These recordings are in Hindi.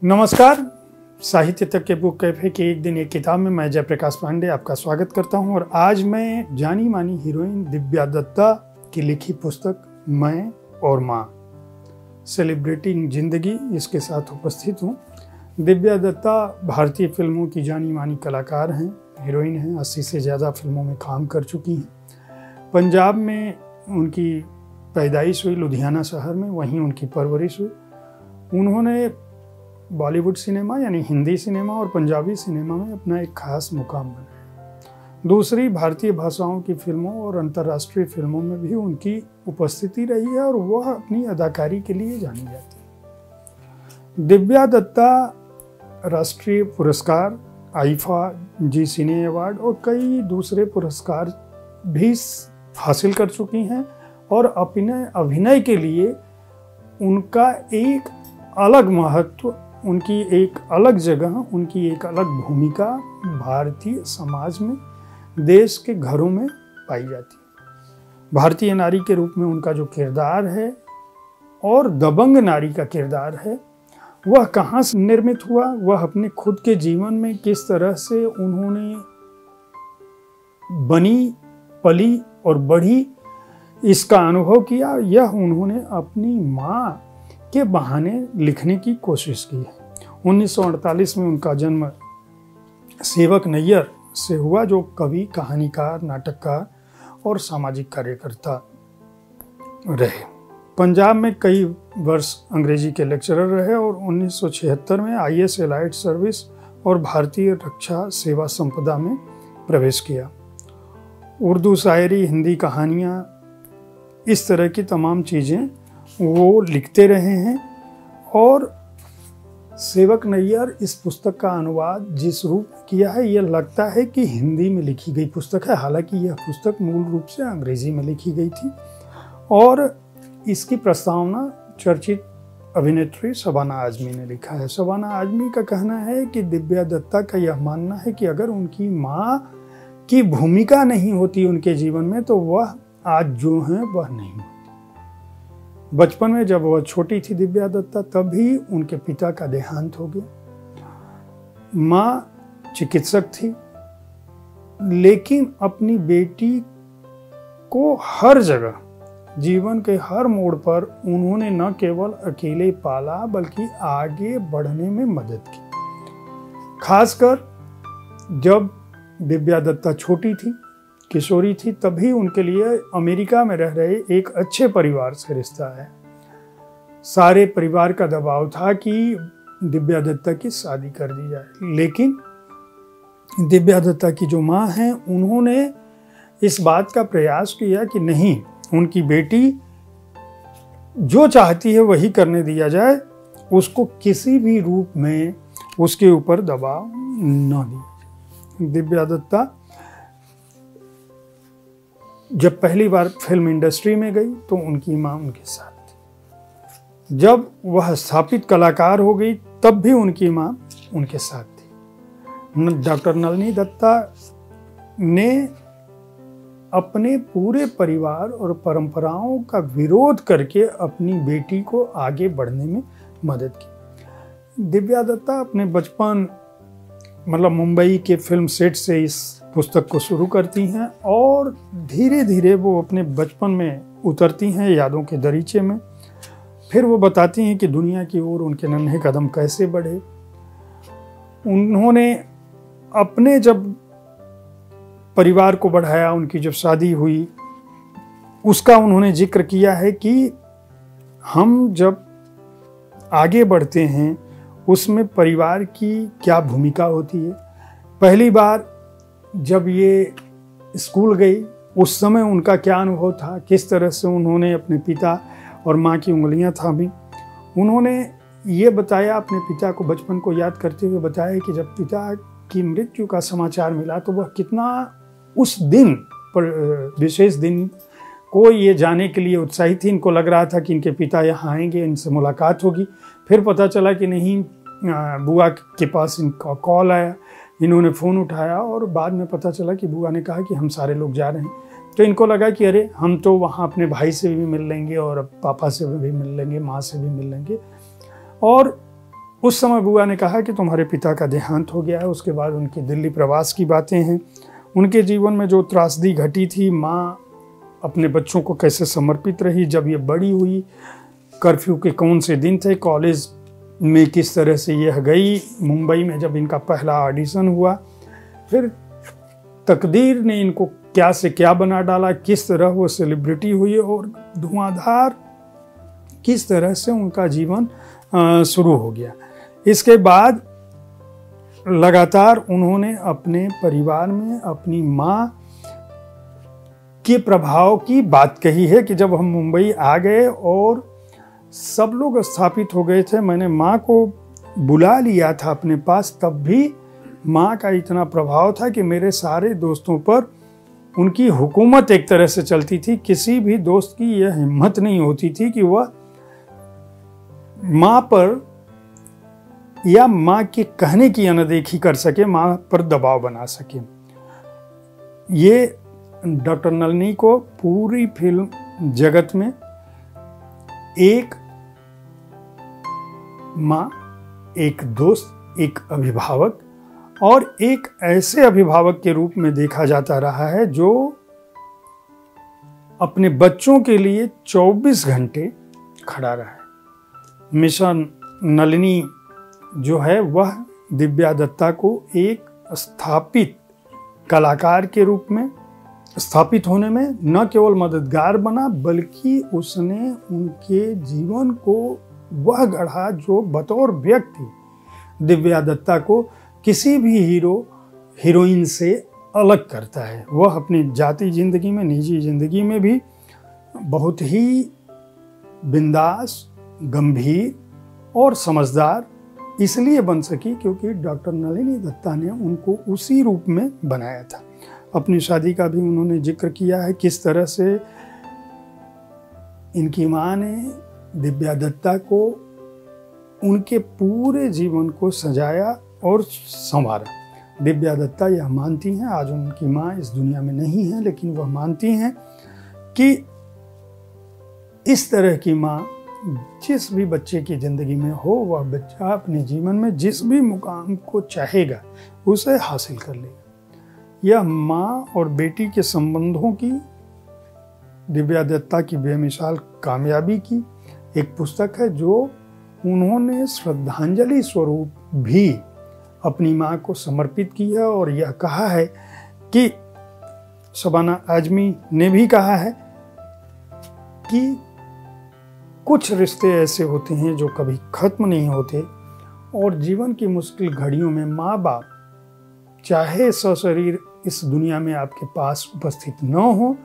नमस्कार। साहित्य तक के बुक कैफे के एक दिन एक किताब में मैं जयप्रकाश पांडे आपका स्वागत करता हूं और आज मैं जानी मानी हीरोइन दिव्या दत्ता की लिखी पुस्तक मैं और माँ सेलिब्रेटी जिंदगी इसके साथ उपस्थित हूं। दिव्या दत्ता भारतीय फिल्मों की जानी मानी कलाकार हैं, हीरोइन हैं। 80 से ज़्यादा फिल्मों में काम कर चुकी हैं। पंजाब में उनकी पैदाइश हुई, लुधियाना शहर में, वहीं उनकी परवरिश हुई। उन्होंने बॉलीवुड सिनेमा यानी हिंदी सिनेमा और पंजाबी सिनेमा में अपना एक खास मुकाम बनाया। दूसरी भारतीय भाषाओं की फिल्मों और अंतर्राष्ट्रीय फिल्मों में भी उनकी उपस्थिति रही है और वह अपनी अदाकारी के लिए जानी जाती है। दिव्या दत्ता राष्ट्रीय पुरस्कार, आईफा, जी सिने अवार्ड और कई दूसरे पुरस्कार भी हासिल कर चुकी हैं और अभिनय के लिए उनका एक अलग महत्व, उनकी एक अलग जगह, उनकी एक अलग भूमिका भारतीय समाज में, देश के घरों में पाई जाती है। भारतीय नारी के रूप में उनका जो किरदार है और दबंग नारी का किरदार है, वह कहाँ से निर्मित हुआ, वह अपने खुद के जीवन में किस तरह से उन्होंने बनी, पली और बढ़ी, इसका अनुभव किया, यह उन्होंने अपनी माँ के बहाने लिखने की कोशिश की है। 1948 में उनका जन्म सेवक नैयर से हुआ, जो कवि, कहानीकार, नाटककार और सामाजिक कार्यकर्ता रहे। पंजाब में कई वर्ष अंग्रेजी के लेक्चरर रहे और 1976 में IAS एलाइड सर्विस और भारतीय रक्षा सेवा संपदा में प्रवेश किया। उर्दू शायरी, हिंदी कहानियाँ, इस तरह की तमाम चीज़ें वो लिखते रहे हैं। और सेवक नैयर इस पुस्तक का अनुवाद जिस रूप में किया है, यह लगता है कि हिंदी में लिखी गई पुस्तक है, हालांकि यह पुस्तक मूल रूप से अंग्रेजी में लिखी गई थी। और इसकी प्रस्तावना चर्चित अभिनेत्री शबाना आजमी ने लिखा है। शबाना आजमी का कहना है कि दिव्या दत्ता का यह मानना है कि अगर उनकी माँ की भूमिका नहीं होती उनके जीवन में, तो वह आज जो है वह नहीं होती। बचपन में जब वह छोटी थी दिव्या दत्ता, तभी उनके पिता का देहांत हो गया। माँ चिकित्सक थी, लेकिन अपनी बेटी को हर जगह, जीवन के हर मोड़ पर उन्होंने न केवल अकेले पाला बल्कि आगे बढ़ने में मदद की। खासकर जब दिव्या दत्ता छोटी थी, किशोरी थी, तभी उनके लिए अमेरिका में रह रहे एक अच्छे परिवार से रिश्ता है। सारे परिवार का दबाव था कि दिव्या दत्ता की शादी कर दी जाए, लेकिन दिव्या दत्ता की जो माँ हैं, उन्होंने इस बात का प्रयास किया कि नहीं, उनकी बेटी जो चाहती है वही करने दिया जाए, उसको किसी भी रूप में उसके ऊपर दबाव न दिया। दिव्या दत्ता जब पहली बार फिल्म इंडस्ट्री में गई तो उनकी माँ उनके साथ थी। जब वह स्थापित कलाकार हो गई तब भी उनकी माँ उनके साथ थी। डॉक्टर नलिनी दत्ता ने अपने पूरे परिवार और परंपराओं का विरोध करके अपनी बेटी को आगे बढ़ने में मदद की। दिव्या दत्ता अपने बचपन, मतलब मुंबई के फिल्म सेट से इस पुस्तक को शुरू करती हैं और धीरे धीरे वो अपने बचपन में उतरती हैं, यादों के दरीचे में। फिर वो बताती हैं कि दुनिया की ओर उनके नन्हे कदम कैसे बढ़े। उन्होंने अपने जब परिवार को बढ़ाया, उनकी जब शादी हुई, उसका उन्होंने जिक्र किया है कि हम जब आगे बढ़ते हैं उसमें परिवार की क्या भूमिका होती है। पहली बार जब ये स्कूल गई, उस समय उनका क्या अनुभव था, किस तरह से उन्होंने अपने पिता और माँ की उंगलियां थामी। उन्होंने ये बताया, अपने पिता को बचपन को याद करते हुए बताया कि जब पिता की मृत्यु का समाचार मिला तो वह कितना उस दिन पर, विशेष दिन को ये जाने के लिए उत्साहित थी। इनको लग रहा था कि इनके पिता यहाँ आएंगे, इनसे मुलाकात होगी। फिर पता चला कि नहीं, बुआ के पास इनका कॉल आया, इन्होंने फ़ोन उठाया और बाद में पता चला कि बुआ ने कहा कि हम सारे लोग जा रहे हैं। तो इनको लगा कि अरे, हम तो वहाँ अपने भाई से भी मिल लेंगे और पापा से भी मिल लेंगे, माँ से भी मिल लेंगे। और उस समय बुआ ने कहा कि तुम्हारे पिता का देहांत हो गया है। उसके बाद उनकी दिल्ली प्रवास की बातें हैं, उनके जीवन में जो त्रासदी घटी थी, माँ अपने बच्चों को कैसे समर्पित रही। जब ये बड़ी हुई, कर्फ्यू के कौन से दिन थे, कॉलेज में किस तरह से यह गई, मुंबई में जब इनका पहला ऑडिशन हुआ, फिर तकदीर ने इनको क्या से क्या बना डाला, किस तरह वो सेलिब्रिटी हुई और धुआंधार किस तरह से उनका जीवन शुरू हो गया। इसके बाद लगातार उन्होंने अपने परिवार में अपनी माँ के प्रभाव की बात कही है कि जब हम मुंबई आ गए और सब लोग स्थापित हो गए थे, मैंने माँ को बुला लिया था अपने पास, तब भी माँ का इतना प्रभाव था कि मेरे सारे दोस्तों पर उनकी हुकूमत एक तरह से चलती थी। किसी भी दोस्त की यह हिम्मत नहीं होती थी कि वह माँ पर या माँ के कहने की अनदेखी कर सके, माँ पर दबाव बना सके। ये डॉक्टर नलिनी को पूरी फिल्म जगत में एक माँ, एक दोस्त, एक अभिभावक और एक ऐसे अभिभावक के रूप में देखा जाता रहा है जो अपने बच्चों के लिए 24 घंटे खड़ा रहा है। मिशन नलिनी जो है वह दिव्या दत्ता को एक स्थापित कलाकार के रूप में स्थापित होने में न केवल मददगार बना, बल्कि उसने उनके जीवन को वह गढ़ा जो बतौर व्यक्ति दिव्या दत्ता को किसी भी हीरो हीरोइन से अलग करता है। वह अपनी जाति जिंदगी में, निजी जिंदगी में भी बहुत ही बिंदास, गंभीर और समझदार इसलिए बन सकी क्योंकि डॉक्टर नलिनी दत्ता ने उनको उसी रूप में बनाया था। अपनी शादी का भी उन्होंने जिक्र किया है, किस तरह से इनकी माँ ने दिव्या दत्ता को उनके पूरे जीवन को सजाया और संवारा। दिव्या दत्ता यह मानती हैं, आज उनकी माँ इस दुनिया में नहीं है, लेकिन वह मानती हैं कि इस तरह की माँ जिस भी बच्चे की ज़िंदगी में हो, वह बच्चा अपने जीवन में जिस भी मुकाम को चाहेगा उसे हासिल कर लेगा। यह माँ और बेटी के संबंधों की, दिव्या दत्ता की बेमिसाल कामयाबी की एक पुस्तक है जो उन्होंने श्रद्धांजलि स्वरूप भी अपनी माँ को समर्पित की है। और यह कहा है कि शबाना आजमी ने भी कहा है कि कुछ रिश्ते ऐसे होते हैं जो कभी खत्म नहीं होते और जीवन की मुश्किल घड़ियों में माँ बाप चाहे सशरीर इस दुनिया में आपके पास उपस्थित न हो,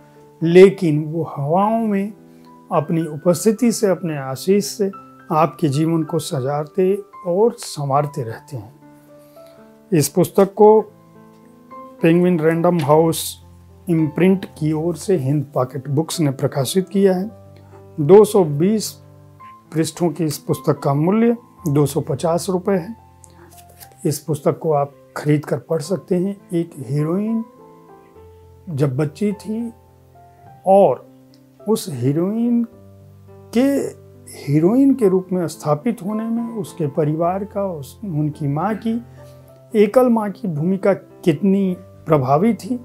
लेकिन वो हवाओं में अपनी उपस्थिति से, अपने आशीष से आपके जीवन को सजाते और संवारते रहते हैं। इस पुस्तक को पेंगुइन रैंडम हाउस इम्प्रिंट की ओर से हिंद पॉकेट बुक्स ने प्रकाशित किया है। 220 पृष्ठों की इस पुस्तक का मूल्य 250 रुपये है। इस पुस्तक को आप खरीद कर पढ़ सकते हैं। एक हीरोइन जब बच्ची थी और उस हीरोइन के रूप में स्थापित होने में उसके परिवार का, उनकी माँ की, एकल माँ की भूमिका कितनी प्रभावी थी,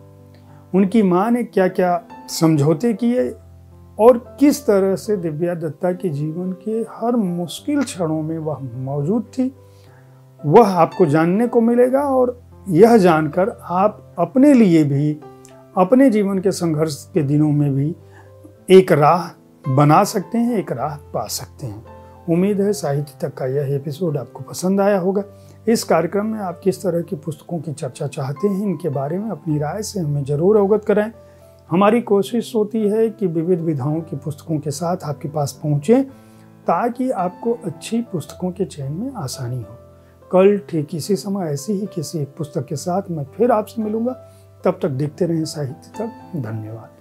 उनकी माँ ने क्या क्या समझौते किए और किस तरह से दिव्या दत्ता के जीवन के हर मुश्किल क्षणों में वह मौजूद थी, वह आपको जानने को मिलेगा। और यह जानकर आप अपने लिए भी, अपने जीवन के संघर्ष के दिनों में भी एक राह बना सकते हैं, एक राह पा सकते हैं। उम्मीद है साहित्य तक का यह एपिसोड आपको पसंद आया होगा। इस कार्यक्रम में आप किस तरह की पुस्तकों की चर्चा चाहते हैं, इनके बारे में अपनी राय से हमें जरूर अवगत कराएं। हमारी कोशिश होती है कि विविध विधाओं की पुस्तकों के साथ आपके पास पहुँचें ताकि आपको अच्छी पुस्तकों के चयन में आसानी हो। कल ठीक इसी समय ऐसी ही किसी एक पुस्तक के साथ मैं फिर आपसे मिलूंगा। तब तक देखते रहें साहित्य तक। धन्यवाद।